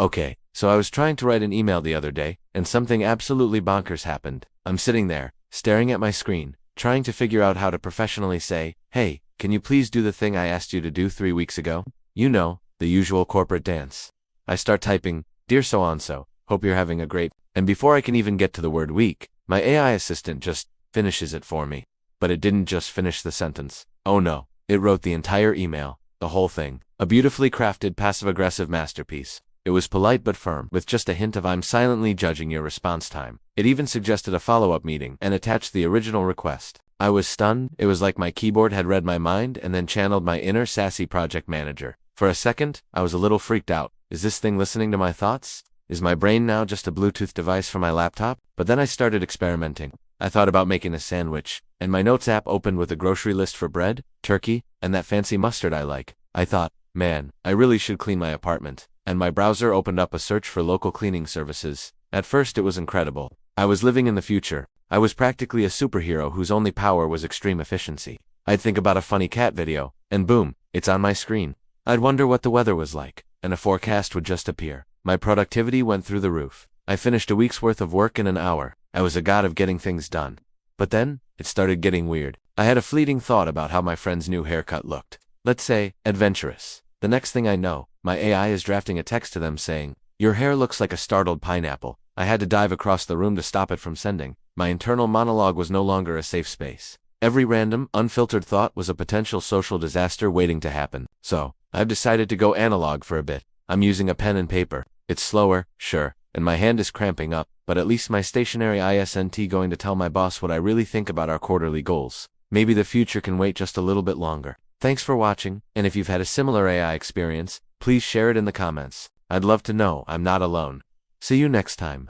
Okay, so I was trying to write an email the other day, and something absolutely bonkers happened. I'm sitting there, staring at my screen, trying to figure out how to professionally say, "Hey, can you please do the thing I asked you to do 3 weeks ago?" You know, the usual corporate dance. I start typing, "Dear so-and-so, hope you're having a great," and before I can even get to the word week, my AI assistant just finishes it for me. But it didn't just finish the sentence. Oh no, it wrote the entire email, the whole thing. A beautifully crafted passive-aggressive masterpiece. It was polite but firm, with just a hint of "I'm silently judging your response time." It even suggested a follow-up meeting and attached the original request. I was stunned. It was like my keyboard had read my mind and then channeled my inner sassy project manager. For a second, I was a little freaked out. Is this thing listening to my thoughts? Is my brain now just a Bluetooth device for my laptop? But then I started experimenting. I thought about making a sandwich, and my notes app opened with a grocery list for bread, turkey, and that fancy mustard I like. I thought, man, I really should clean my apartment. And my browser opened up a search for local cleaning services. At first it was incredible. I was living in the future. I was practically a superhero whose only power was extreme efficiency. I'd think about a funny cat video, and boom, it's on my screen. I'd wonder what the weather was like, and a forecast would just appear. My productivity went through the roof. I finished a week's worth of work in an hour. I was a god of getting things done. But then, it started getting weird. I had a fleeting thought about how my friend's new haircut looked. Let's say, adventurous. The next thing I know, my AI is drafting a text to them saying, "Your hair looks like a startled pineapple." I had to dive across the room to stop it from sending. My internal monologue was no longer a safe space. Every random, unfiltered thought was a potential social disaster waiting to happen. So, I've decided to go analog for a bit. I'm using a pen and paper. It's slower, sure, and my hand is cramping up, but at least my stationary isn't going to tell my boss what I really think about our quarterly goals. Maybe the future can wait just a little bit longer. Thanks for watching, and if you've had a similar AI experience, please share it in the comments. I'd love to know I'm not alone. See you next time.